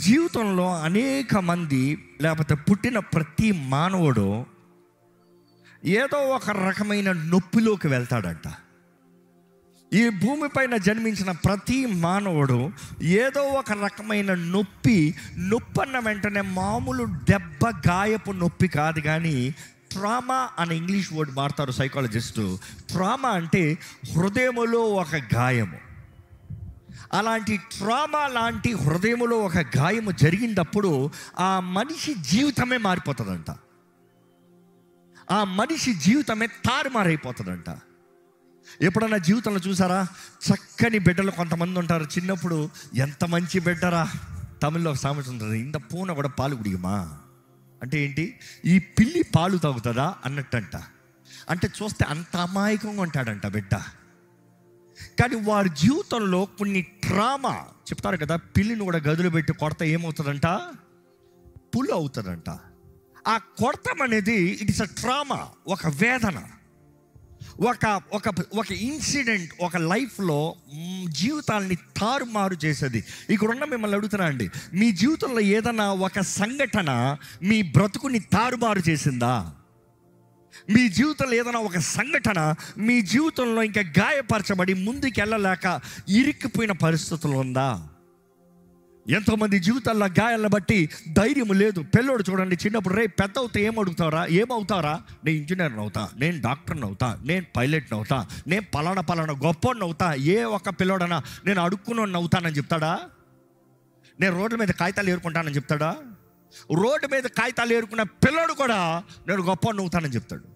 జీవితంలో అనేక మంది, లేకపోతే పుట్టిన ప్రతి మానవుడు ఏదో ఒక రకమైన నొప్పిలోకి వెళ్తాడంట. ఈ భూమిపైన జన్మించిన ప్రతి మానవుడు ఏదో ఒక రకమైన నొప్పి అన్న వెంటనే మామూలు దెబ్బ, గాయపు నొప్పి కాదు, కానీ ట్రామా అనే ఇంగ్లీష్ వర్డ్ వాడతారు సైకాలజిస్టు. ట్రామా అంటే హృదయములో ఒక గాయము. అలాంటి ట్రామా లాంటి హృదయములో ఒక గాయము జరిగినప్పుడు ఆ మనిషి జీవితమే మారిపోతుందంట. ఆ మనిషి జీవితమే తారుమారైపోతుందంట. ఎప్పుడన్నా జీవితంలో చూసారా, చక్కని బిడ్డలు కొంతమంది ఉంటారు. చిన్నప్పుడు ఎంత మంచి బిడ్డరా, తమిళ్లో ఒక సామెత ఉంటుంది, ఇంత పూన కూడా పాలు కుడియమా అంటే ఏంటి, ఈ పిల్లి పాలు తాగుతుందా అన్నట్టంట. అంటే చూస్తే అంత అమాయకంగా ఉంటాడంట బిడ్డ. కానీ వారి జీవితంలో కొన్ని ట్రామా, చెప్తారు కదా, పిల్లిని కూడా గదులు పెట్టి కొడత ఏమవుతుందంట, పుల్ అవుతుందంట. ఆ కొడతం అనేది ఇట్ ఇస్ అ ట్రామా, ఒక వేదన, ఒక ఇన్సిడెంట్, ఒక లైఫ్లో జీవితాలని తారుమారు చేసేది. ఇక్కడున్న మిమ్మల్ని అడుగుతున్నా అండి, మీ జీవితంలో ఏదైనా ఒక సంఘటన మీ బ్రతుకుని తారుమారు చేసిందా? మీ జీవితంలో ఏదైనా ఒక సంఘటన మీ జీవితంలో ఇంకా గాయపరచబడి ముందుకు వెళ్ళలేక ఇరుక్కుపోయిన పరిస్థితులు ఉందా? ఎంతోమంది జీవితాల్లో గాయాలను బట్టి ధైర్యం లేదు. పిల్లోడు చూడండి, చిన్నప్పుడు రేపు పెద్ద అవుతా ఏమవుతారా? నేను ఇంజనీర్ని అవుతా, నేను డాక్టర్ని అవుతా, నేను పైలట్ని అవుతా, నేను పలానా గొప్పని అవుతా. ఏ ఒక్క పిల్లోడనా నేను అడుక్కుని అవుతానని చెప్తాడా? నేను రోడ్ల మీద కాగితాలు ఏరుకుంటానని చెప్తాడా? రోడ్డు మీద కాగితాలు ఏరుకున్న పిల్లోడు కూడా నేను గొప్పని అవుతానని చెప్తాడు.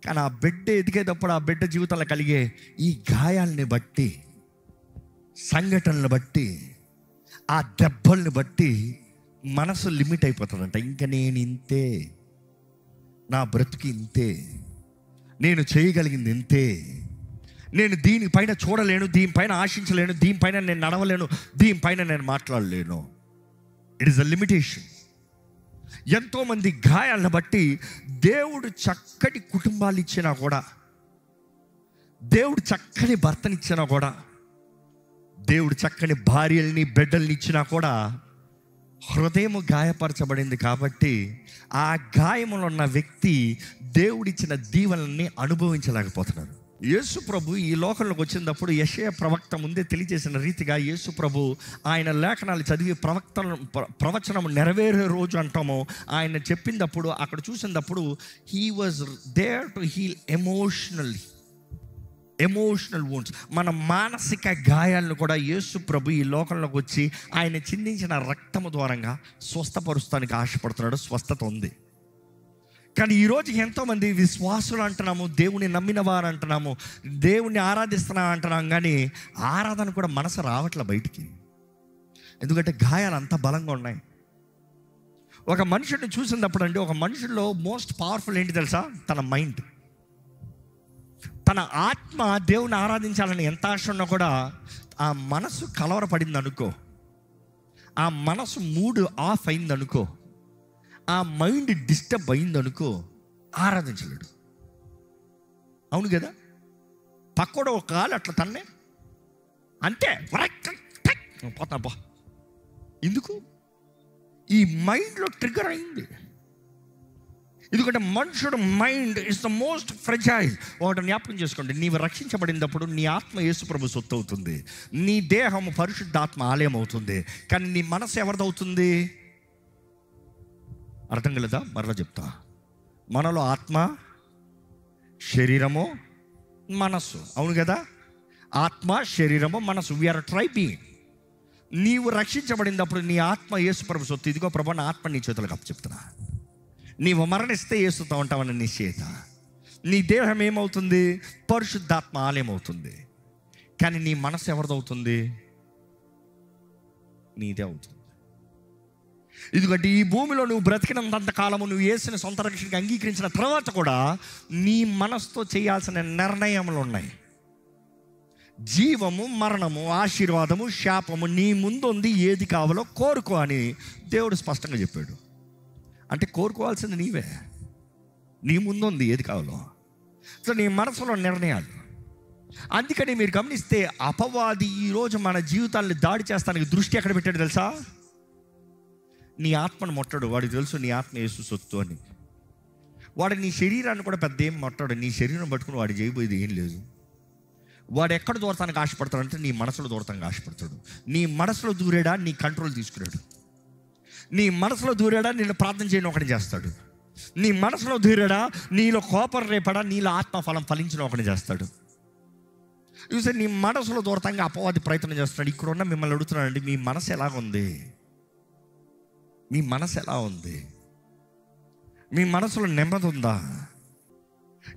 కానీ ఆ బిడ్డ ఎదిగేటప్పుడు ఆ బిడ్డ జీవితంలో కలిగే ఈ గాయాలని బట్టి, సంఘటనలు బట్టి, ఆ దెబ్బల్ని బట్టి మనసు లిమిట్ అయిపోతుందంట. ఇంకా నేను ఇంతే, నా బ్రతుకి ఇంతే, నేను చేయగలిగింది ఇంతే, నేను దీనిపైన చూడలేను, దీనిపైన ఆశించలేను, దీనిపైన నేను నడవలేను, దీనిపైన నేను మాట్లాడలేను. It is a limitation. ఎంతోమంది గాయాలను బట్టి దేవుడు చక్కటి కుటుంబాలు ఇచ్చినా కూడా, దేవుడు చక్కని భర్తనిచ్చినా కూడా, దేవుడు చక్కని భార్యల్ని బిడ్డల్ని ఇచ్చినా కూడా హృదయం గాయపరచబడింది. కాబట్టి ఆ గాయములో ఉన్న వ్యక్తి దేవుడిచ్చిన దీవెనల్ని అనుభవించలేకపోతున్నాడు. యేసు ప్రభు ఈ లోకంలోకి వచ్చినప్పుడు యెషయా ప్రవక్త ముందే తెలియజేసిన రీతిగా యేసు ప్రభు ఆయన లేఖనాలు చదివి ప్రవచనం నెరవేరే రోజు అంటాము, ఆయన చెప్పినప్పుడు అక్కడ చూసినప్పుడు he was there to heal emotional wounds. మన మానసిక గాయాలను కూడా యేసు ప్రభు ఈ లోకంలోకి వచ్చి ఆయన చిందించిన రక్తము ద్వారంగా స్వస్థపరుస్తానికి ఆశపడుతున్నాడు. స్వస్థత ఉంది. కానీ ఈరోజు ఎంతోమంది విశ్వాసులు అంటున్నాము, దేవుని నమ్మిన వారు అంటున్నాము, దేవుణ్ణి ఆరాధిస్తున్నాం అంటున్నాం, కానీ ఆరాధన కూడా మనసు రావట్లే బయటికి. ఎందుకంటే గాయాలు అంత బలంగా ఉన్నాయి. ఒక మనుషుడిని చూసినప్పుడు అండి, ఒక మనుషుల్లో మోస్ట్ పవర్ఫుల్ ఏంటి తెలుసా? తన మైండ్, తన ఆత్మ. దేవుని ఆరాధించాలని ఎంత ఆశ ఉన్నా కూడా ఆ మనసు కలవరపడింది అనుకో, ఆ మనసు మూడ్ ఆఫ్ అయింది అనుకో, ఆ మైండ్ డిస్టర్బ్ అయింది అనుకో, ఆరాధించలేడు. అవును కదా? పక్కడో ఒక కాలు అట్లా తన్నే అంతే పోతా పో. ఎందుకు? ఈ మైండ్లో ట్రిగర్ అయింది. ఎందుకంటే మనుషుడు mind is the most fragile. ఒకటి జ్ఞాపకం చేసుకోండి, నీవు రక్షించబడినప్పుడు నీ ఆత్మ యేసు ప్రభు సొత్తు అవుతుంది, నీ దేహము పరిశుద్ధాత్మ ఆలయం అవుతుంది. కానీ నీ మనసు ఎవరిదవుతుంది? అర్థం కలదా? మరలా చెప్తా. మనలో ఆత్మ, శరీరము, మనస్సు. అవును కదా? ఆత్మ, శరీరము, మనసు, వీఆర్ ట్రై బీయింగ్. నీవు రక్షించబడినప్పుడు నీ ఆత్మ యేసు ప్రభు సొత్తు. ఇదిగో ప్రభు, నా ఆత్మ నీ చేతులకు అప్పచెప్తున్నా. నీవు మరణిస్తే యేసుతో ఉంటావని నిశ్చయిత. నీ దేహం ఏమవుతుంది? పరిశుద్ధాత్మ ఆలయం అవుతుంది. కానీ నీ మనసు ఎవరిదవుతుంది? నీదే అవుతుంది. ఎందుకంటే ఈ భూమిలో నువ్వు బ్రతికినంత కాలము నువ్వు యేసుని సొంత రక్షణకి అంగీకరించిన తర్వాత కూడా నీ మనసుతో చేయాల్సిన నిర్ణయములు ఉన్నాయి. జీవము, మరణము, ఆశీర్వాదము, శాపము నీ ముందు ఉంది. ఏది కావాలో కోరుకో అని దేవుడు స్పష్టంగా చెప్పాడు. అంటే కోరుకోవాల్సింది నీవే, నీ ముందు ఉంది ఏది కావాలో. సో నీ మనసులో నిర్ణయాలు. అందుకని మీరు గమనిస్తే అపవాది ఈరోజు మన జీవితాన్ని దాడి చేస్తానికి దృష్టి ఎక్కడ పెట్టాడు తెలుసా? నీ ఆత్మను ముట్టడు. వాడికి తెలుసు నీ ఆత్మ యేసు సొత్తు అని. వాడు నీ శరీరాన్ని కూడా పెద్ద ఏం ముట్టడు. నీ శరీరం పట్టుకుని వాడు చేయబోయేది ఏం లేదు. వాడు ఎక్కడ దూరతానికి ఆశపడతాడంటే నీ మనసులో దూరతానికి ఆశపడతాడు. నీ మనసులో దూరాడా నీ కంట్రోల్ తీసుకురాడు. నీ మనసులో దూరాడా నిన్ను ప్రార్థన చేయని ఒకటి చేస్తాడు. నీ మనసులో దూరాడా నీలో కోపం రేపడా నీలో ఆత్మఫలం ఫలించిన ఒకటి చేస్తాడు. చూసే నీ మనసులో దూరతంగా అపవాది ప్రయత్నం చేస్తున్నాడు. ఇక్కడ ఉన్న మిమ్మల్ని అడుగుతున్నానండి, మీ మనసు ఎలా ఉంది? మీ మనసు ఎలా ఉంది? మీ మనసులో నెమ్మది ఉందా?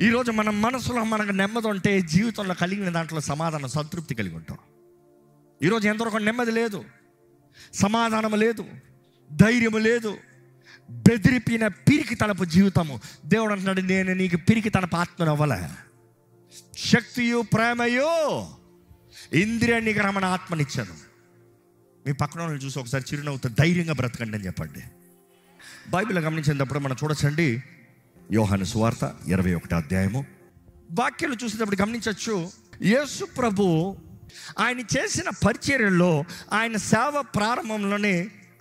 ఈరోజు మన మనసులో మనకు నెమ్మది ఉంటే జీవితంలో కలిగిన దాంట్లో సమాధానం, సంతృప్తి కలిగి ఉంటాం. ఈరోజు ఎంతవరకు నెమ్మది లేదు, సమాధానం లేదు, ధైర్యం లేదు, బెదిరిపిన పిరికి తనపు జీవితము. దేవుడు అంటున్నాడు, నేను నీకు పిరికి తనపు ఆత్మను అవ్వలే, శక్తియు ప్రేమయో ఇంద్రియ నిగ్రహమైన ఆత్మనిచ్చాను. మీ పక్కన వాళ్ళని చూసి ఒకసారి చిరునవ్వుతో ధైర్యంగా బ్రతకండి అని చెప్పండి. బైబిల్ గమనించినప్పుడు మనం చూడొచ్చండి, యోహాను సువార్త 21వ అధ్యాయము వాక్యాలు చూసేటప్పుడు గమనించవచ్చు. యేసు ప్రభు ఆయన చేసిన పరిచర్యల్లో, ఆయన సేవ ప్రారంభంలోనే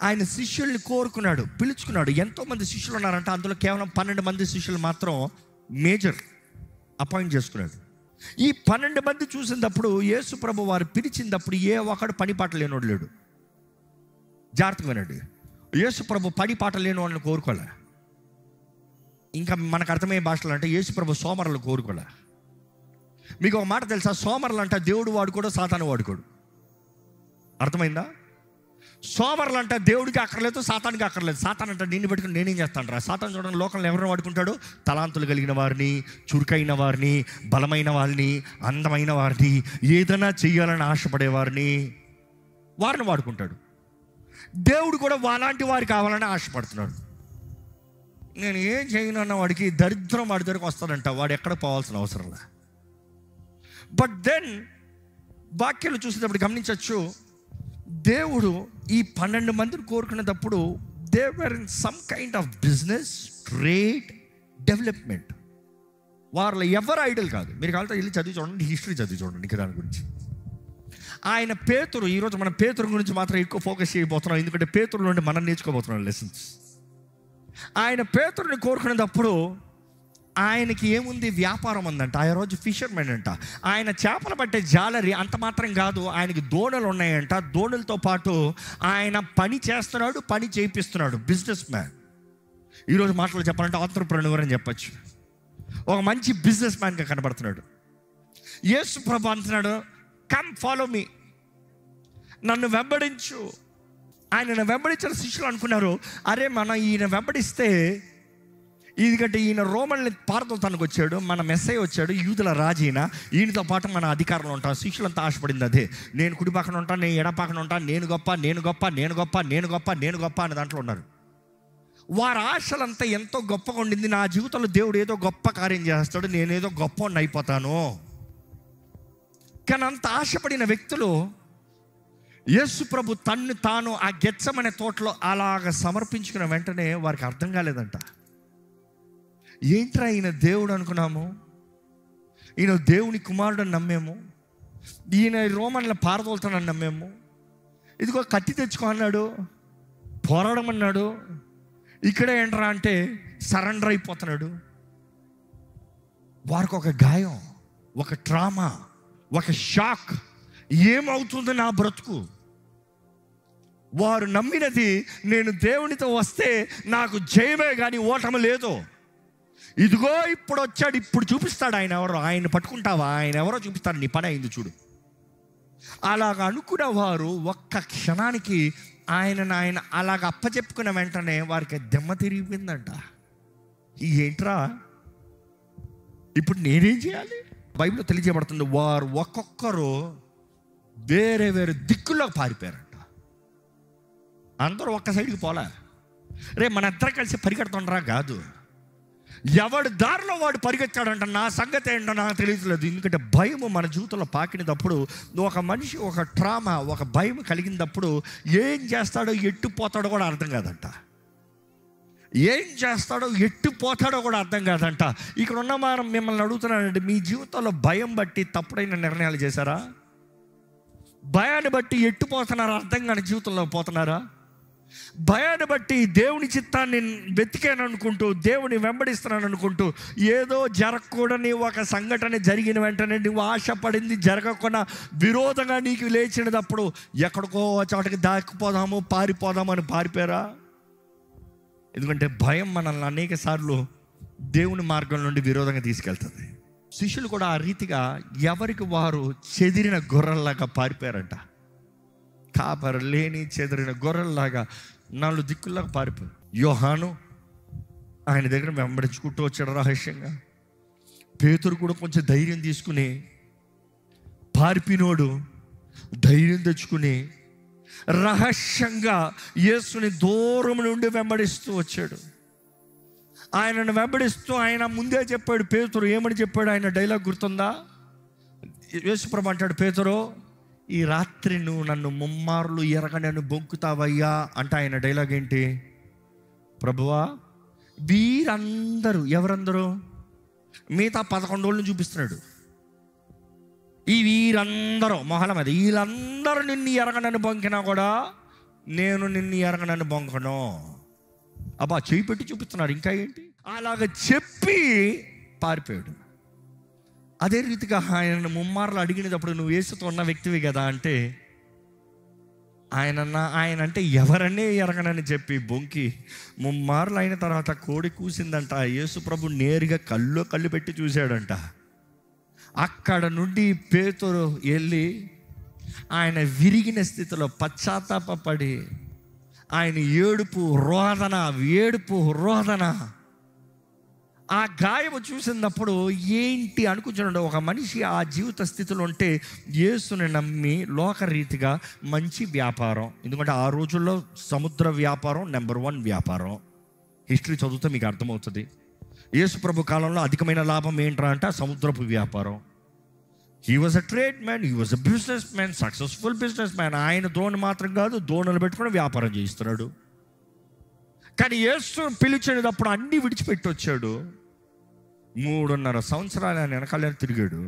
ఆయన శిష్యుల్ని కోరుకున్నాడు, పిలుచుకున్నాడు. ఎంతోమంది శిష్యులు ఉన్నారంట, అందులో కేవలం 12 మంది శిష్యులు మాత్రం మేజర్ అపాయింట్ చేసుకున్నాడు. ఈ 12 మంది చూసినప్పుడు యేసు ప్రభు వారు పిలిచినప్పుడు ఏ ఒక్కడు పని పాట లేనోడు లేడు. జాగ్రత్తగా వినండి, యేసు ప్రభు పని పాట లేని వాళ్ళని కోరుకోలే. ఇంకా మనకు అర్థమయ్యే భాషలు అంటే యేసు ప్రభు సోమరులు కోరుకోలే. మీకు ఒక మాట తెలుసా, సోమరులు అంటే దేవుడు వాడుకోడు, సాతాను వాడుకోడు. అర్థమైందా? సోమరులు అంటే దేవుడికి అక్కర్లేదు, సాతానికి అక్కర్లేదు. సాతాన్ అంటే నిన్ను పెట్టుకుని నేనేం చేస్తాను రా. సాతాను చూడండి, లోకంలో ఎవరిని వాడుకుంటాడు? తలాంతులు కలిగిన వారిని, చురుకైన వారిని, బలమైన వారిని, అందమైన వారిని, ఏదైనా చెయ్యాలని ఆశపడే వారిని వాడుకుంటాడు. దేవుడు కూడా అలాంటి వారు కావాలని ఆశపడుతున్నాడు. నేను ఏం చేయను అన్న వాడికి దరిద్రం వాడి దగ్గరకు వస్తాడంట, వాడు ఎక్కడ పోవాల్సిన అవసరం లే. బట్ దెన్ వాక్యాలు చూసేటప్పుడు గమనించవచ్చు, దేవుడు ఈ 12 మందిని కోరుకునేటప్పుడు they were in some kind of business, trade, development. వాళ్ళ ఎవరు ఐడల్ కాదు. మీరు కావాలంటే వెళ్ళి చదివి చూడండి, హిస్టరీ చదివి చూడండి ఇంకా దాని గురించి. ఆయన పేతురు, ఈరోజు మనం పేతురు గురించి మాత్రం ఎక్కువ ఫోకస్ చేయబోతున్నాం, ఎందుకంటే పేతురు నుండి మనం నేర్చుకోబోతున్నాం లెసన్స్. ఆయన పేతురుని కోరుకునేటప్పుడు ఆయనకి ఏముంది? వ్యాపారం ఉందంట. ఆ రోజు ఫిషర్మెన్ అంట. ఆయన చేపలు పట్టే జాలరి అంత మాత్రం కాదు, ఆయనకి దోణలు ఉన్నాయంట. దోణలతో పాటు ఆయన పని చేస్తున్నాడు, పని చేయిస్తున్నాడు. Business man. ఈరోజు మాటలు చెప్పాలంటే ఆంత్రప్రెన్యూర్ అని చెప్పచ్చు. ఒక మంచి బిజినెస్ మ్యాన్గా కనబడుతున్నాడు. యేసు ప్రభు అంటున్నాడు, కమ్ ఫాలో మీ, నన్ను వెంబడించు. ఆయన వెంబడించిన శిష్యులు అనుకున్నారు, అరే మన ఈయన వెంబడిస్తే, ఎందుకంటే ఈయన రోమల్ని పారదోలతానికి వచ్చాడు, మన మెస్సయ్య వచ్చాడు, యూదుల రాజైన, ఈయనతో పాటు మన అధికారంలో ఉంటాం. శిష్యులంతా ఆశపడింది అదే, నేను కుడి పక్కన ఉంటాను, నేను ఎడ పక్కన ఉంటాను, నేను గొప్ప, నేను గొప్ప, నేను గొప్ప, నేను గొప్ప, నేను గొప్ప అనే దాంట్లో ఉన్నారు. వారి ఆశలంతా ఎంతో గొప్పగా ఉండింది. నా జీవితంలో దేవుడు ఏదో గొప్ప కార్యం చేస్తాడు, నేనేదో గొప్ప అయిపోతాను. కానీ అంత ఆశపడిన వ్యక్తులు యేసు ప్రభు తన్ను తాను ఆ గెత్సెమనే తోటలో అలాగ సమర్పించుకున్న వెంటనే వారికి అర్థం కాలేదంట. ఏంట్రా ఈయన దేవుడు అనుకున్నాము, ఈయన దేవుని కుమారుడు అని నమ్మేము, ఈయన రోమన్ల పారదోలుతానని నమ్మేము, ఇదిగో కత్తి తెచ్చుకో అన్నాడు, పోరాడమన్నాడు, ఇక్కడే ఏంట్రా అంటే సరెండర్ అయిపోతున్నాడు. వారికి ఒక గాయం, ఒక ట్రామా, ఒక షాక్. ఏమవుతుంది నా బ్రతుకు? వారు నమ్మినది, నేను దేవునితో వస్తే నాకు జయమే కానీ ఓటమి లేదు. ఇదిగో ఇప్పుడు వచ్చాడు, ఇప్పుడు చూపిస్తాడు ఆయన ఎవరో. ఆయన పట్టుకుంటావా? ఆయన ఎవరో చూపిస్తాడు, నీ పని అయింది చూడు. అలాగ అనుకున్న వారు ఒక్క క్షణానికి ఆయన అలాగ అప్పచెప్పుకున్న వెంటనే వారికి దెమ్మ తిరిగిపోయిందంట. ఏంట్రా ఇప్పుడు నేనేం చేయాలి? బైబిల్లో తెలియజేయబడుతుంది, వారు ఒక్కొక్కరు వేరే వేరే దిక్కుల్లోకి పారిపోయారంట. అందరూ ఒక్క సైడ్కి పోలే. మన ఇద్దరు కలిసి పరిగెడుతుండరా కాదు, ఎవడు దారిలో వాడు పరిగెత్తాడంట. నా సంగతి ఏంటో నాకు తెలియట్లేదు. ఎందుకంటే భయము మన జీవితంలో పాకినప్పుడు, ఒక మనిషి ఒక ట్రామా, ఒక భయం కలిగినప్పుడు ఏం చేస్తాడో ఎట్టుపోతాడో కూడా అర్థం కాదంట. ఏం చేస్తాడో ఎట్టుపోతాడో కూడా అర్థం కాదంట. ఇక్కడ ఉన్న మనం మిమ్మల్ని అడుగుతున్నానండి, మీ జీవితంలో భయం బట్టి తప్పుడైన నిర్ణయాలు చేశారా? భయాన్ని బట్టి ఎట్టుపోతున్నారా? అర్థం కాని జీవితంలో పోతున్నారా? భయాన్ని బట్టి దేవుని చిత్తాన్ని వెతికాను అనుకుంటూ, దేవుని వెంబడిస్తున్నాను అనుకుంటూ, ఏదో జరగకూడని ఒక సంఘటన జరిగిన వెంటనే నువ్వు ఆశపడింది జరగకుండా విరోధంగా నీకు లేచినప్పుడు ఎక్కడికో చోటకి దాక్కుపోదాము, పారిపోదాము అని పారిపోయారా? ఎందుకంటే భయం మనల్ని అనేక సార్లు దేవుని మార్గం నుండి విరోధంగా తీసుకెళ్తుంది. శిష్యులు కూడా ఆ రీతిగా ఎవరికి వారు చెదిరిన గొర్రెల్లాగా పారిపోయారంట. కాపరి లేని చెదిరిన గొర్రెల్లాగా 4 దిక్కుల్లాగా పారిపోయారు. యోహాను ఆయన దగ్గర వెంబడించుకుంటూ వచ్చాడు రహస్యంగా. పేతురు కూడా కొంచెం ధైర్యం తీసుకుని, పారిపినోడు ధైర్యం తెచ్చుకుని రహస్యంగా యేసుని దూరం నుండి వెంబడిస్తూ వచ్చాడు. ఆయనను వెంబడిస్తూ ఆయన ముందే చెప్పాడు. పేతురు ఏమని చెప్పాడు? ఆయన డైలాగ్ గుర్తుందా? యేసుప్రభు అంటాడు, పేతురు, ఈ రాత్రి నువ్వు నన్ను ముమ్మార్లు ఎరగనని బొంకుతావయ్యా అంటే ఆయన డైలాగ్ ఏంటి? ప్రభువా, వీరందరూ ఎవరందరూ? మిగతా 11 రోజులను చూపిస్తున్నాడు. ఈ వీరందరూ మొహల మీద, వీళ్ళందరూ నిన్ను ఎరగనని బొంకినా కూడా నేను నిన్ను ఎరగనని బొంకను. అబ్బా, చేయి పెట్టి చూపిస్తున్నారు. ఇంకా ఏంటి? అలాగ చెప్పి పారిపోయాడు. అదే రీతిగా ఆయనను ముమ్మార్లు అడిగినప్పుడు నువ్వు యేసుతో ఉన్న వ్యక్తివి కదా అంటే, ఆయన అంటే ఎవరనే ఎరగనని చెప్పి బొంకి ముమ్మార్లు అయిన తర్వాత కోడి కూసిందంట. యేసు ప్రభు నేరుగా కళ్ళు పెట్టి చూశాడంట. అక్కడ నుండి పేతురు వెళ్ళి ఆయన విరిగిన స్థితిలో పశ్చాత్తాపడి ఆయన ఏడుపు రోదన ఆ గాయము చూసినప్పుడు ఏంటి అనుకుంటున్నాడు? ఒక మనిషి ఆ జీవిత స్థితిలో ఉంటే యేసుని నమ్మి లోకరీతిగా మంచి వ్యాపారం, ఎందుకంటే ఆ రోజుల్లో సముద్ర వ్యాపారం నెంబర్ 1 వ్యాపారం. హిస్టరీ చదివితే మీకు అర్థమవుతుంది. యేసు ప్రభు కాలంలో అధికమైన లాభం ఏంట్రా అంటే సముద్రపు వ్యాపారం. He was a trade man, he was a business man, successful business man. ఆయన దోణి మాత్రం కాదు, దోణలు పెట్టుకుని వ్యాపారం చేయిస్తున్నాడు. కానీ యేసు పిలిచినప్పుడు అన్నీ విడిచిపెట్టి వచ్చాడు. 3.5 సంవత్సరాలు ఆయన వెనకాల తిరిగాడు.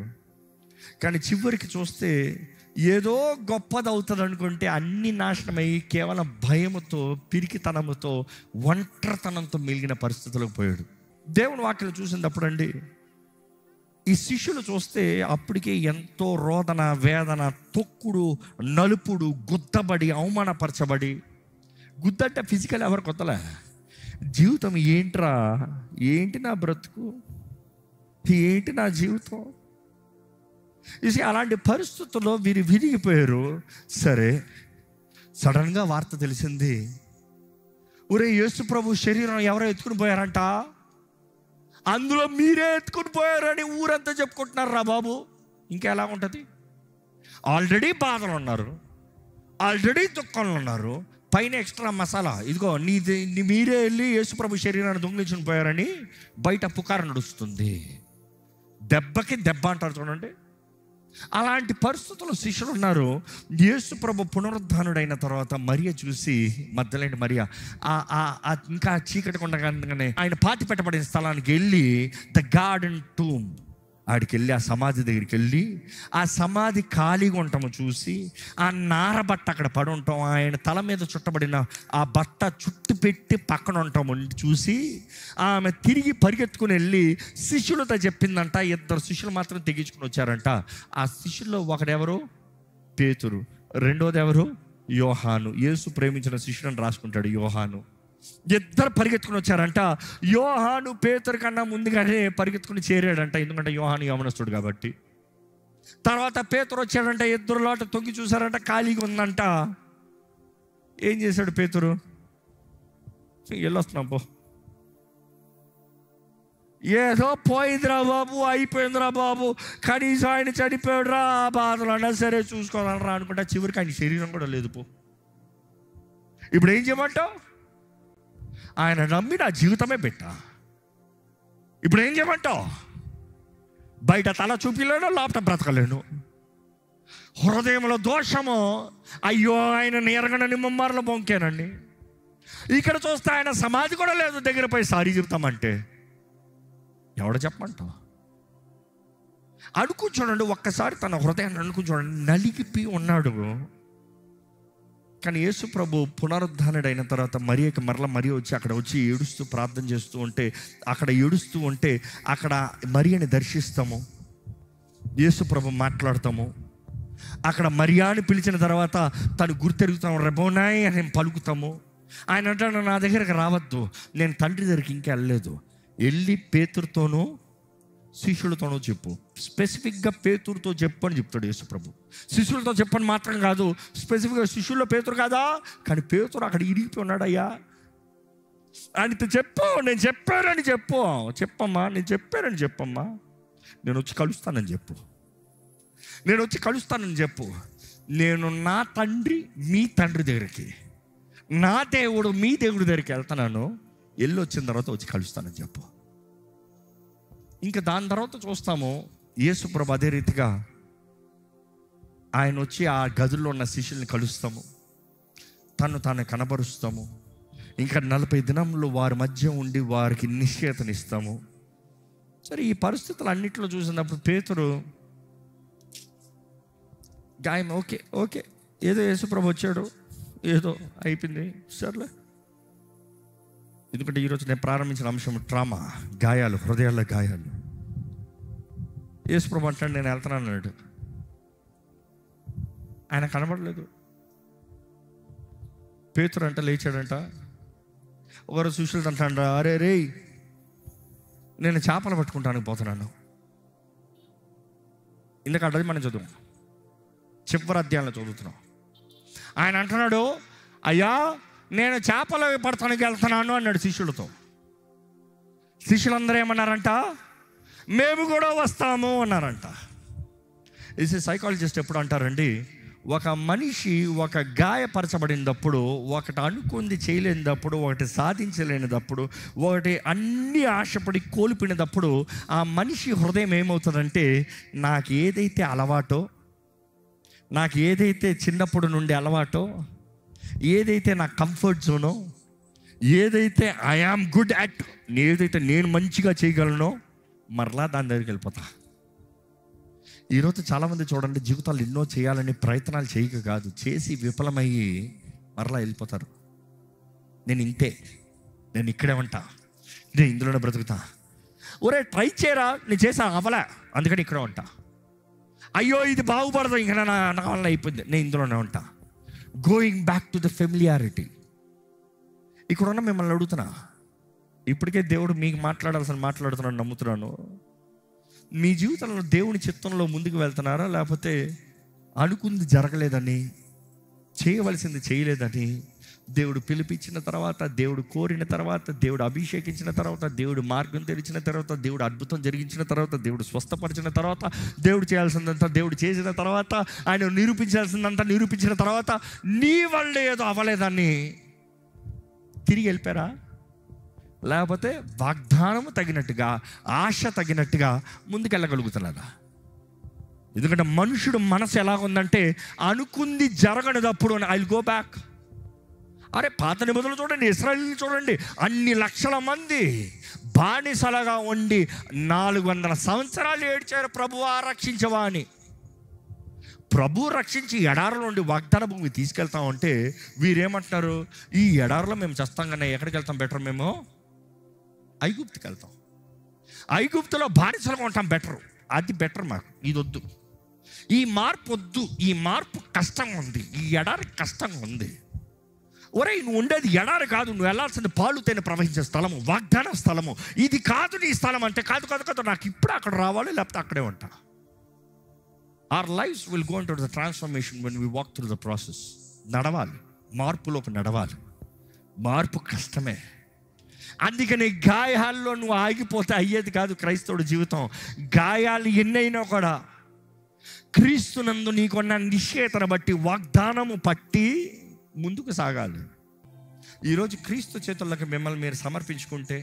కానీ చివరికి చూస్తే ఏదో గొప్పది అవుతుంది అనుకుంటే అన్ని నాశనమయ్యి కేవలం భయముతో, పిరికితనముతో, ఒంటరితనంతో మిగిలిన పరిస్థితులకు పోయాడు. దేవుని వాక్యం చూసినప్పుడు అండి, ఈ శిష్యులు చూస్తే అప్పటికే ఎంతో రోదన, వేదన, తొక్కుడు, నలుపుడు, గుద్దబడి, అవమానపరచబడి. గుద్దంటే ఫిజికల్ ఎవరు కొత్తలే, జీవితం ఏంట్రా, ఏంటి నా బ్రతుకు, ఏంటి నా జీవితం. ఇది అలాంటి పరిస్థితుల్లో వీరు విరిగిపోయారు. సరే, సడన్గా వార్త తెలిసింది, ఒరే యేసు ప్రభు శరీరం ఎవరో ఎత్తుకుని పోయారంట, అందులో మీరే ఎత్తుకుని పోయారని ఊరంతా చెప్పుకుంటున్నారు రా బాబు. ఇంకెలా ఉంటుంది? ఆల్రెడీ బాధలు ఉన్నారు, ఆల్రెడీ దుఃఖంలో ఉన్నారు, పైన ఎక్స్ట్రా మసాలా. ఇదిగో మీరే వెళ్ళి యేసుప్రభు శరీరాన్ని దొంగిలించుకుని పోయారని బయట పుకారు నడుస్తుంది. దెబ్బకి దెబ్బ అంటారు చూడండి. అలాంటి పరిస్థితుల్లో శిష్యులు ఉన్నారు. యేసుప్రభు పునరుద్ధానుడైన తర్వాత మరియ చూసి, మగ్దలేని మరియ, ఇంకా చీకటి కొండగానే ఆయన పాతి పెట్టబడిన స్థలానికి వెళ్ళి ద గార్డెన్ టూమ్ ఆడికి వెళ్ళి, ఆ సమాధి దగ్గరికి వెళ్ళి, ఆ సమాధి ఖాళీగా ఉండటము చూసి, ఆ నార బట్ట అక్కడ పడి ఉంటాం, ఆయన తల మీద చుట్టబడిన ఆ బట్ట చుట్టు పెట్టి పక్కన ఉంటాము చూసి, ఆమె తిరిగి పరిగెత్తుకుని వెళ్ళి శిష్యులతో చెప్పిందంట. 2 శిష్యులు మాత్రం తెగించుకుని వచ్చారంట. ఆ శిష్యుల్లో ఒకడెవరు? పేతురు. రెండోది ఎవరు? యోహాను. యేసు ప్రేమించిన శిష్యులను రాసుకుంటాడు యోహాను. 2 పరిగెత్తుకుని వచ్చారంట. యోహాను పేతురు కన్నా ముందుగానే పరిగెత్తుకుని చేరాడంట, ఎందుకంటే యోహాను యవనస్తుడు కాబట్టి. తర్వాత పేతురు వచ్చాడంట. 2 లోట తొంగి చూసారంట, ఖాళీగా ఉందంట. ఏం చేశాడు పేతురు? వెళ్ళొస్తున్నాం పో, ఏదో పోయిందిరా బాబు, అయిపోయిందిరా బాబు, కనీసం ఆయన చనిపోయాడు రా, బాధలు అన్నా సరే చూసుకోవాలరా అనుకుంటా. చివరికి ఆయన శరీరం కూడా లేదు పో. ఇప్పుడు ఏం చేయమంటావు? ఆయన నమ్మి నా జీవితమే పెట్టా. ఇప్పుడు ఏం చేయమంటావు? బయట తల చూపిలేను, లోపల బ్రతకలేను. హృదయంలో దోషము, అయ్యో ఆయన ఎరగనని ముమ్మార్లు బొంకేనండి. ఇక్కడ చూస్తే ఆయన సమాధి కూడా లేదు, దగ్గర పోయి సారీ చెప్తామంటే ఎవడ చెప్పమంటావు? అనుకుని చూడండి ఒక్కసారి, తన హృదయాన్ని అనుకుని చూడండి. నలిగిపోయి ఉన్నాడు, కానీ యేసు ప్రభు పునరుద్ధానుడైన తర్వాత మరియకి మరీ వచ్చి అక్కడ వచ్చి ఏడుస్తూ ప్రార్థన చేస్తూ ఉంటే, అక్కడ ఏడుస్తూ ఉంటే అక్కడ మరియని దర్శిస్తాము, యేసు ప్రభు మాట్లాడతాము. అక్కడ మరియాని పిలిచిన తర్వాత తను గుర్తెరుగుతాము, రెబోనాయ్ అని పలుకుతాము. ఆయన అంటాడు, నా దగ్గరకు రావద్దు, నేను తండ్రి దగ్గరికి ఇంకా వెళ్ళలేదు, వెళ్ళి పేతురుతోనూ శిష్యులతోనూ చెప్పు. స్పెసిఫిక్గా పేతురుతో చెప్పు అని చెప్తాడు యేసు ప్రభు. శిష్యులతో చెప్పని మాత్రం కాదు, స్పెసిఫిక్గా శిష్యుల్లో పేతురు కాదా, కానీ పేతురు అక్కడ ఇరిగిపోయి ఉన్నాడయ్యా, ఆయనతో చెప్పు, నేను చెప్పానని చెప్పమ్మా, నేను చెప్పానని చెప్పమ్మా, నేను వచ్చి కలుస్తానని చెప్పు, నేను నా తండ్రి మీ తండ్రి దగ్గరికి, నా దేవుడు మీ దేవుడి దగ్గరికి వెళ్తున్నాను, వెళ్ళి వచ్చిన తర్వాత వచ్చి కలుస్తానని చెప్పు. ఇంకా దాని తర్వాత చూస్తాము యేసు ప్రభు అదే రీతిగా ఆయన వచ్చి ఆ గదుల్లో ఉన్న శిష్యుల్ని కలుస్తాము, తాను కనబరుస్తాము. ఇంకా 40 దినంలో వారి మధ్య ఉండి వారికి నిశ్చయతనిస్తాము. సరే, ఈ పరిస్థితులు అన్నింటిలో చూసినప్పుడు పేతురు గాయం ఓకే ఏదో యేసు ప్రభు వచ్చాడు, ఏదో అయిపోయింది, సర్లే. ఎందుకంటే ఈరోజు నేను ప్రారంభించిన అంశం ట్రామా, గాయాలు, హృదయాల గాయాలు. యేసు ప్రభు అంటాడు, నేను వెళ్తున్నాను అన్నాడు. ఆయన కనబడలేదు. పేతురు అంట లేచాడంట. ఒకరు శిష్యులు అంటాడు, అరే రే, నేను చేపలు పట్టుకుంటానికి పోతున్నాను. ఎందుకంటే అది మనం చదువు చివరి అధ్యాయంలో చదువుతున్నాం. ఆయన అంటున్నాడు, అయ్యా నేను చేపలు పడతానికి వెళ్తున్నాను అన్నాడు శిష్యులతో. శిష్యులందరూ ఏమన్నారంట, మేము కూడా వస్తాము అన్నారంట. ఇది సైకాలజిస్ట్ ఎప్పుడు అంటారండి, ఒక మనిషి ఒక గాయపరచబడినప్పుడు, ఒకటి అనుకుంది చేయలేనిదప్పుడు, ఒకటి సాధించలేనిదప్పుడు, ఒకటి అన్ని ఆశపడి కోల్పోయినప్పుడు ఆ మనిషి హృదయం ఏమవుతుందంటే, నాకు ఏదైతే అలవాటో, నాకు ఏదైతే చిన్నప్పుడు నుండి అలవాటో, ఏదైతే నా కంఫర్ట్ జోనో, ఏదైతే ఐఆమ్ గుడ్ అట్, ఏదైతే నేను మంచిగా చేయగలనో, మరలా దాని దగ్గరికి వెళ్ళిపోతా. ఈరోజు చాలామంది చూడండి, జీవితాలు ఎన్నో చేయాలని ప్రయత్నాలు చేయక కాదు, చేసి విఫలమయ్యి మరలా వెళ్ళిపోతారు. నేను ఇంతే, నేను ఇక్కడే ఉంటా, నేను ఇందులోనే బ్రతుకుతా. ఒరే ట్రై చేయరా, నేను చేసా అవలా, అందుకని ఇక్కడే ఉంటా. అయ్యో ఇది బాగుపడదు, ఇంకా నా వల్ల అయిపోయింది, నేను ఇందులోనే ఉంటా. Going back to the familiarity. ఇక్కడున్న మిమ్మల్ని అడుగుతున్నా, ఇప్పటికే దేవుడు మీకు మాట్లాడుతున్నాను నమ్ముతున్నాను. మీ జీవితంలో దేవుని చిత్తంలో ముందుకు వెళ్తున్నారా, లేకపోతే అనుకుంది జరగలేదని, చేయవలసింది చేయలేదని, దేవుడు పిలిపించిన తర్వాత, దేవుడు కోరిన తర్వాత, దేవుడు అభిషేకించిన తర్వాత, దేవుడు మార్గం తెరిచిన తర్వాత, దేవుడు అద్భుతం జరిగించిన తర్వాత, దేవుడు స్వస్థపరిచిన తర్వాత, దేవుడు చేయాల్సిందంతా దేవుడు చేసిన తర్వాత, ఆయన నిరూపించాల్సిందంతా నిరూపించిన తర్వాత, నీ వల్ల ఏదో అవ్వలేదని తిరిగి వెళ్ళిపోయారా, లేకపోతే వాగ్దానం తగినట్టుగా, ఆశ తగినట్టుగా ముందుకెళ్ళగలుగుతున్నారా? ఎందుకంటే మనుషుడు మనసు ఎలా ఉందంటే, అనుకుంది జరగనిదప్పుడు ఐ విల్ గో బ్యాక్. అరే పాత నిబంధనలు చూడండి, ఇశ్రాయేలు చూడండి, అన్ని లక్షల మంది బానిసలుగా ఉండి 400 సంవత్సరాలు ఏడ్చారు, ప్రభువా రక్షించవా అని. ప్రభు రక్షించి ఎడారిలో నుండి వాగ్దాన భూమి తీసుకెళ్తామంటే వీరేమంటున్నారు, ఈ ఎడారిలో మేము చస్తాం కన్నా ఎక్కడికి వెళ్తాం బెటర్, మేము ఐగుప్తుకి వెళ్తాం, ఐగుప్తులో బానిసలుగా ఉంటాం బెటరు, అది బెటర్, మాకు ఇది వద్దు, ఈ మార్పు వద్దు, ఈ మార్పు కష్టంగా ఉంది, ఈ ఎడారి కష్టంగా ఉంది. ఒరే నువ్వు ఉండేది ఎడారి కాదు, నువ్వు వెళ్ళాల్సింది పాలు తేనె ప్రవహించే స్థలము, వాగ్దాన స్థలము, ఇది కాదు నీ స్థలం అంటే, కాదు నాకు ఇప్పుడు అక్కడ రావాలి, లేకపోతే అక్కడే ఉంటా. Our lives will go into the transformation when we walk through the process. నడవాలి, మార్పులోకి నడవాలి. మార్పు కష్టమే. అందుకని గాయాల్లో నువ్వు ఆగిపోతే అయ్యేది కాదు క్రైస్తవుడి జీవితం. గాయాలు ఎన్నైనా కూడా క్రీస్తునందు నీకున్న నిశ్చయతను బట్టి, వాగ్దానము పట్టి ముందుకు సాగాలి. ఈరోజు క్రీస్తు చేతుల్లోకి మిమ్మల్ని మీరు సమర్పించుకుంటే,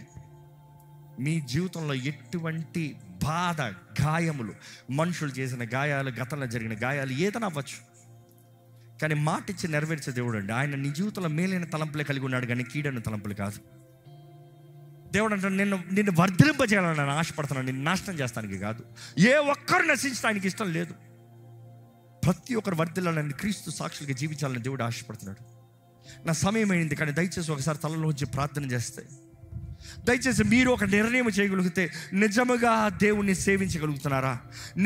మీ జీవితంలో ఎటువంటి బాధ, గాయములు, మనుషులు చేసిన గాయాలు, గతంలో జరిగిన గాయాలు ఏదైనా అవ్వచ్చు, కానీ మాట ఇచ్చి నెరవేర్చే దేవుడు అండి. ఆయన నీ జీవితంలో మేలైన తలంపులే కలిగి ఉన్నాడు, కానీ కీడైన తలంపులు కాదు. దేవుడు అంటే నిన్ను వర్ధిలింపజేయాలని నేను ఆశపడుతున్నాను, నిన్ను నాశనం చేస్తానికి కాదు. ఏ ఒక్కరు నశించడానికి ఇష్టం లేదు. ప్రతి ఒక్కరు వర్ధిల్లాలని, క్రీస్తు సాక్షులుగా జీవించాలని దేవుడు ఆశపడుతున్నాడు. నా సమయం అయింది, కానీ దయచేసి ఒకసారి తలలోంచి ప్రార్థన చేస్తే, దయచేసి మీరు ఒక నిర్ణయం చేయగలిగితే, నిజముగా దేవుణ్ణి సేవించగలుగుతున్నారా?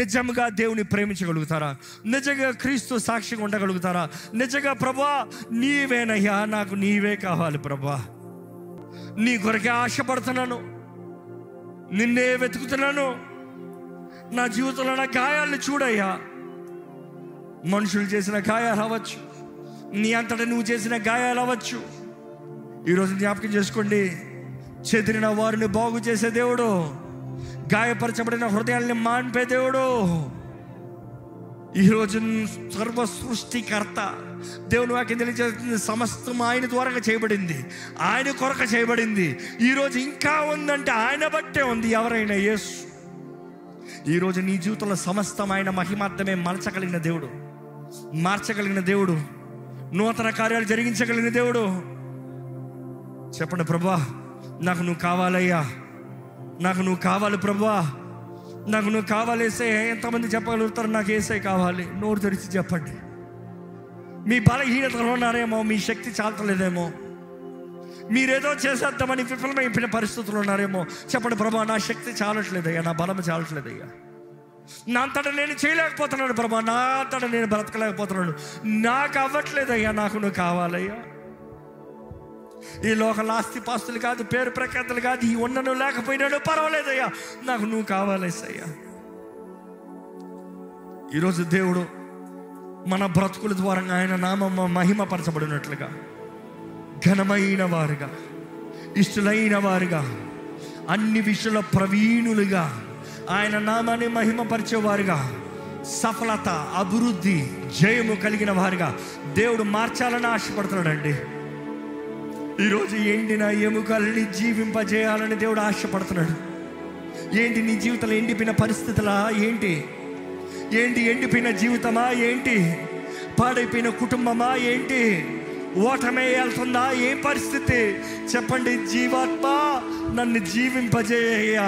నిజముగా దేవుని ప్రేమించగలుగుతారా? నిజంగా క్రీస్తు సాక్షిగా ఉండగలుగుతారా? నిజంగా ప్రభువా నీవేనయ్యా, నాకు నీవే కావాలి ప్రభువా, నీ కొరకే ఆశపడుతున్నాను, నిన్నే వెతుకుతున్నాను, నా జీవితంలో నా గాయాలను చూడయ్యా. మనుషులు చేసిన గాయాలు అవ్వచ్చు, నీ అంతటా నువ్వు చేసిన గాయాలు అవ్వచ్చు. ఈరోజు జ్ఞాపకం చేసుకోండి, చెదిరిన వారిని బాగు చేసే దేవుడు, గాయపరచబడిన హృదయాల్ని మాన్పే దేవుడు. ఈరోజు సర్వ సృష్టికర్త దేవుని వాక్యం తెలియజేస్తుంది, సమస్తం ఆయన ద్వారా చేయబడింది, ఆయన కొరకు చేయబడింది. ఈరోజు ఇంకా ఉందంటే ఆయన బట్టే ఉంది. ఎవరైనా యేసు. ఈరోజు నీ జీవితంలో సమస్తం ఆయన మహిమార్థమే మార్చగలిగిన దేవుడు, మార్చగలిగిన దేవుడు, నూతన కార్యాలు జరిగించగలిగిన దేవుడు. చెప్పండి, ప్రభువా నాకు నువ్వు కావాలయ్యా, నాకు నువ్వు కావాలి ప్రభువా, నాకు నువ్వు కావాలి యేసయ్యా. ఎంతమంది చెప్పగలుగుతారు నాకు యేసయ్య కావాలి? నోరు తెరిచి చెప్పండి. మీ బలహీనతలో ఉన్నారేమో, మీ శక్తి చాలతలేదేమో, మీరేదో చేసేద్దామని విఫలమైపోయిన పరిస్థితులు ఉన్నారేమో. చెప్పండి, ప్రభువా నా శక్తి చాలట్లేదయ్యా, నా బలం చాలట్లేదయ్యా, నా అంతటా నేను చేయలేకపోతున్నాను ప్రభువా, నా అంతటా నేను బ్రతకలేకపోతున్నాను, నాకు అవ్వట్లేదయ్యా, నాకు నువ్వు కావాలయ్యా. ఈ లోకంలో ఆస్తి పాస్తులు కాదు, పేరు ప్రఖ్యాతులు కాదు, ఈ ఉన్నను లేకపోయినాను పర్వాలేదయ్యా, నాకు నువ్వు కావాలేసయ్యా. ఈరోజు దేవుడు మన బ్రతుకుల ద్వారా ఆయన నామం మహిమపరచబడినట్లుగా, ఘనమైన వారుగా, ఇష్టలైన వారుగా, అన్ని విషయాల ప్రవీణులుగా, ఆయన నామాన్ని మహిమపరిచేవారుగా, సఫలత, అభివృద్ధి, జయము కలిగిన వారుగా దేవుడు మార్చాలని ఆశపడుతున్నాడండి. ఈరోజు ఎండిన ఎముకల్ని జీవింపజేయాలని దేవుడు ఆశపడుతున్నాడు. ఏంటి నీ జీవితంలో ఎండిపోయిన పరిస్థితులా? ఏంటి ఎండిపోయిన జీవితమా? ఏంటి పాడైపోయిన కుటుంబమా? ఏంటి ఓటమే వెళ్తుందా? ఏం పరిస్థితి? చెప్పండి, జీవాత్మ నన్ను జీవింపజేయ్యా,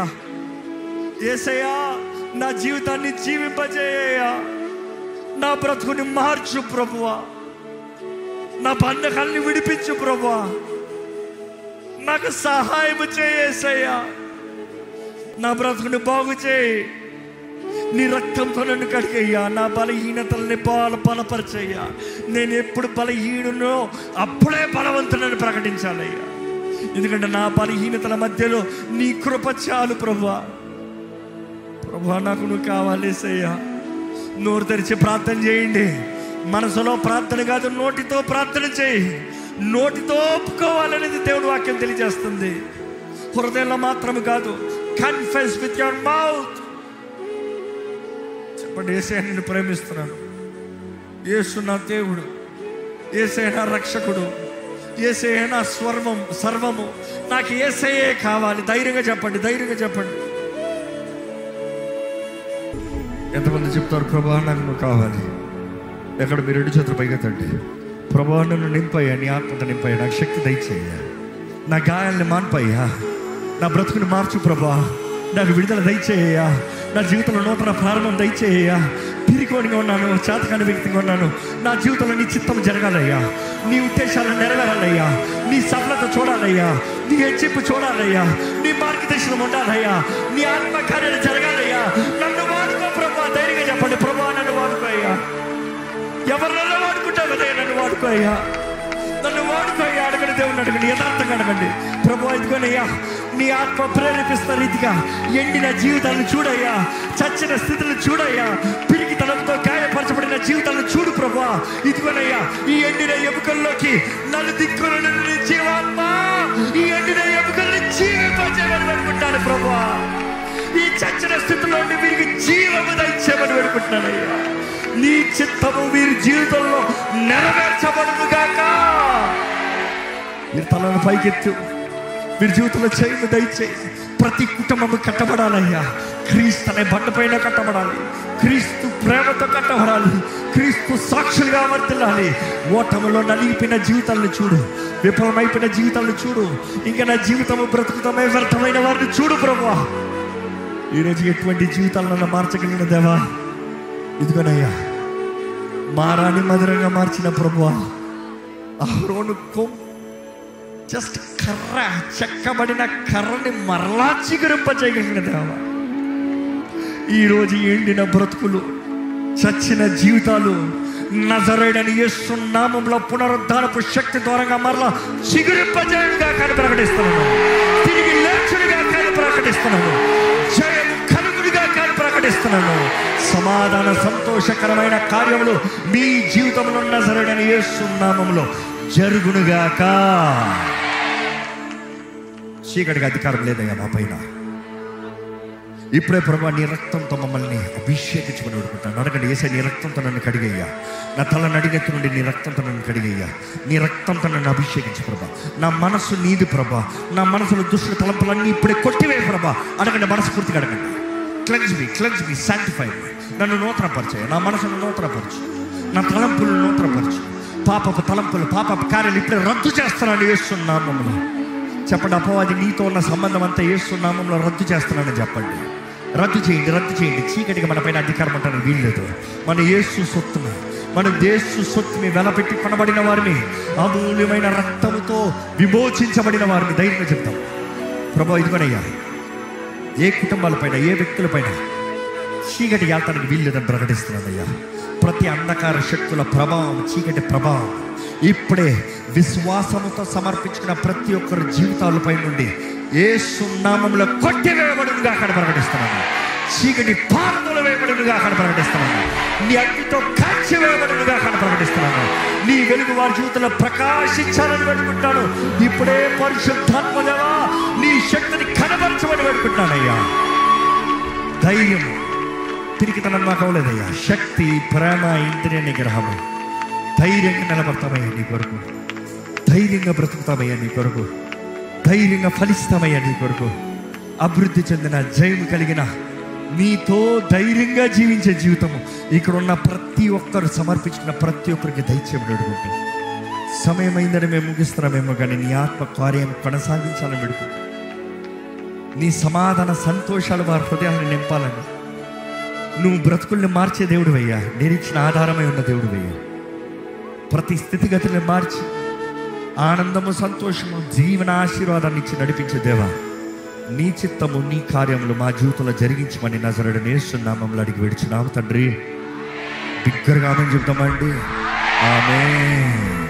యేసయ్యా నా జీవితాన్ని జీవింపజేయ్యా, నా బ్రతుకుని మార్చు ప్రభువా, నా బంధకాల్ని విడిపించు ప్రభువా, నాకు సహాయం చేయేసయ్యా, నా బ్రతుకుని బాగు చేయి, నీ రక్తంతో నన్ను కడిగయ్యా, నా బలహీనతల్ని బలపరచయ్యా. నేను ఎప్పుడు బలహీనునో అప్పుడే బలవంతులను ప్రకటించాలయ్యా, ఎందుకంటే నా బలహీనతల మధ్యలో నీ కృప చాలు ప్రభువా. ప్రభువా నాకు నువ్వు కావాలేసయ్యా. నోరు తెరిచి ప్రార్థన చేయండి. మనసులో ప్రార్థన కాదు, నోటితో ప్రార్థన చేయి. నోటితో ఒప్పుకోవాలనేది దేవుని వాక్యం తెలియజేస్తుంది. హృదయంలో మాత్రం కాదు, కన్ఫెస్ విత్ యువర్ మౌత్. చెప్పండి, యేసయ్యా నిన్ను ప్రేమిస్తున్నాను, యేసు నా దేవుడు, యేసయ్యా నా రక్షకుడు, యేసయ్యా నా సర్వము, నాకు యేసయ్యే కావాలి. ధైర్యంగా చెప్పండి, ధైర్యంగా చెప్పండి. ఎంతమంది చెప్తారు ప్రభువా నాకు నువ్వు కావాలి? ఎక్కడ మీరు 2 చేతులు పైకెత్తండి. ప్రభువా నన్ను నింపయ్యా, నీ ఆత్మతో నింపయ్యా, నాకు శక్తి దయచేయ్యా, నా గాయాల్ని మాన్పయ్యా, నా బ్రతుకుని మార్చు ప్రభువా, నాకు విడుదల దయచేయ్యా, నా జీవితంలో నూతన ప్రారంభం దయచేయ్యా. పిరికోనిగా ఉన్నాను, చేతకాని వ్యక్తిగా ఉన్నాను, నా జీవితంలో నీ చిత్తం జరగాలయ్యా, నీ ఉద్దేశాలను నెరవేరాలయ్యా, నీ సఫలత చూడాలయ్యా, నీ హెచ్చింపు చూడాలయ్యా, నీ మార్గదర్శనం ఉండాలయ్యా, నీ ఆత్మకార్యాలు జరగాలయ్యా. నన్ను వాడుకో ప్రభువా. ధైర్యంగా చెప్పండి, ప్రభువా నన్ను వాడుకో అయ్యా. ఎవరినైనా వాడుకుంటావు కదా, నన్ను వాడుకో అయ్యా, నన్ను వాడుకో అయ్యా. అడగండి, దేవుని అడగండి, యథార్థంగా అడగండి. ప్రభువా ఇదిగోనయ్యా, నీ ఆత్మ ప్రేరేపిస్తున్న రీతిగా ఎండిన జీవితాలను చూడయ్యా, చచ్చిన స్థితులను చూడయ్యా, పిరికితనంతో గాయపరచబడిన జీవితాలను చూడు ప్రభువా. ఇదిగోనయ్యా, ఈ ఎండిన ఎముకల్లోకి నన్ను దిక్కులను జీవాత్మ, ఈ ఎండిన ఎముకల్ని జీవింపజేయమని వేడుకుంటాను ప్రభువా. ఈ చచ్చిన స్థితిలో వీరికి జీవము దయచేయమని వేడుకుంటున్నానయ్యా. నీ చిత్తము వీరి జీవితంలో నెరవేర్చబడును గాక. వీరి తలను పైకెత్తు, వీరి జీవితంలో చేయను దయచేయి. ప్రతి కుటుంబము కట్టబడాలయ్యా, క్రీస్తు అనే బండపైన కట్టబడాలి, క్రీస్తు ప్రేమతో కట్టబడాలి, క్రీస్తు సాక్షులుగా వర్తిల్లాలి. ఓటములో నలిగిపోయిన జీవితాలను చూడు, విఫలమైపోయిన జీవితాలను చూడు, ఇంకా నా జీవితము బ్రతుకుతమే వ్యర్థమైన వారిని చూడు ప్రభువా. ఈరోజు ఎటువంటి జీవితాలను మార్చగలిగిన దేవా, ఇదిగోనయ్యా మారాన్ని మధురంగా మార్చిన ప్రభువా, అహరోను జస్ట్ కర్ర, చెక్కబడిన కర్రని మరలా చిగురింపజేయగలిగిన దేవా, ఈరోజు ఎండిన బ్రతుకులు, చచ్చిన జీవితాలు నజరేయుడైన యేసు నామములో పునరుద్ధానపు శక్తి ద్వారా మరలా చిగురింపజేయుడుగా కానీ ప్రకటిస్తున్నాను. తిరిగి లేచుడుగా కానీ ప్రకటిస్తున్నాను. జయం కలుగుడుగా కానీ ప్రకటిస్తున్నాను. సమాధాన సంతోషకరమైన కార్యములు మీ జీవితంలో నజరేయుడైన యేసు నామములో జరుగునుగాక. చీకటికి అధికారం లేదయ్యా మా పైన. ఇప్పుడే ప్రభా నీ రక్తంతో మమ్మల్ని అభిషేకించుకుని వేడుకుంటాను. అడగండి, యేసయ్యా నీ రక్తంతో నన్ను కడిగయ్యా, నా తల నడిగెత్తు నుండి నీ రక్తంతో నన్ను కడిగయ్యా, నీ రక్తంతో నన్ను అభిషేకించు ప్రభా. నా మనసు నీది ప్రభా, నా మనసులో దుష్ట తలంపులన్నీ ఇప్పుడే కొట్టివే ప్రభా. అడగండి, మనస్ఫూర్తిగా అడగండి. క్లెన్స్ మీ సాంటిఫై మీ. నన్ను నూతనపరచయ్యా, నా మనసును నూతనపరచు, నా తలంపులను నూతనపరచు. పాపపు తలంపులు, పాపపు కార్యాలు ఇప్పుడే రద్దు చేస్తున్నాను యేసు నామములో. చెప్పండి, అపవాది నీతో ఉన్న సంబంధం అంతా యేసు నామములో రద్దు చేస్తున్నానని చెప్పండి. రద్దు చేయండి. చీకటికి మన పైన అధికారం అంటాను వీల్లేదు. మన యేసు సొత్తుని, మన యేసు సొత్తుని వెలపెట్టి కొనబడిన వారిని, అమూల్యమైన రక్తముతో విమోచించబడిన వారిని ధైర్యంగా చెప్తాం. ప్రభా ఇదిగోనయ్యా, ఏ కుటుంబాలపైన, ఏ వ్యక్తులపైన చీకటి వెళ్తానికి వీల్లేదని ప్రకటిస్తున్నానయ్యా. ప్రతి అంధకార శక్తుల ప్రభావం, చీకటి ప్రభావం ఇప్పుడే విశ్వాసముతో సమర్పించుకున్న ప్రతి ఒక్కరి జీవితాలపై నుండి యేసు నామములో కొట్టివేయబడునుగా అక్కడ ప్రకటిస్తున్నాను. చీకటి పారదోల వేయబడునుగా అక్కడ ప్రకటిస్తున్నాను. నీ అగ్నితో కాల్చి వేయబడునుగా అక్కడ ప్రకటిస్తున్నాను. నీ వెలుగు వారి జీవితంలో ప్రకాశించాలని వేడుకుంటాను. ఇప్పుడే పరిశుద్ధాత్మదేవా నీ శక్తిని కనబరచమని వేడుకుంటానయ్యా. ధైర్యం, తిరిగితనం నాకు అవ్వలేదయ్యా. శక్తి, ప్రేమ, ఇంద్రియ నిగ్రహము. ధైర్యంగా నిలబడతామయ్యా నీ కొరకు, ధైర్యంగా బ్రతుకుతామయ్యా నీ కొరకు, ధైర్యంగా ఫలిస్తామయ్యా నీ కొరకు. అభివృద్ధి చెందిన, జయం కలిగిన, నీతో ధైర్యంగా జీవించే జీవితము ఇక్కడ ఉన్న ప్రతి ఒక్కరు సమర్పించుకున్న ప్రతి ఒక్కరికి దయచేయమని అడుగుంటాం. సమయమైందని మేము ముగిస్తున్నామేమో కానీ నీ ఆత్మ కార్యం కొనసాగించాలని అడుగుతాం. నీ సమాధాన సంతోషాలు వారి హృదయాలను నింపాలని. నువ్వు బ్రతుకుల్ని మార్చే దేవుడు అయ్యా, నిరీక్షణ ఆధారమై ఉన్న దేవుడు అయ్యా. ప్రతి స్థితిగతులను మార్చి ఆనందము, సంతోషము, జీవన ఆశీర్వాదాన్ని ఇచ్చి నడిపించే దేవా, నీ చిత్తము, నీ కార్యములు మా జీవితంలో జరిగించమని నజరేయుడైన యేసు నామములో అడిగి వేడుచున్నాము తండ్రి. బిగ్గరగా ఆమేన్ చెప్తామండి. ఆమేన్.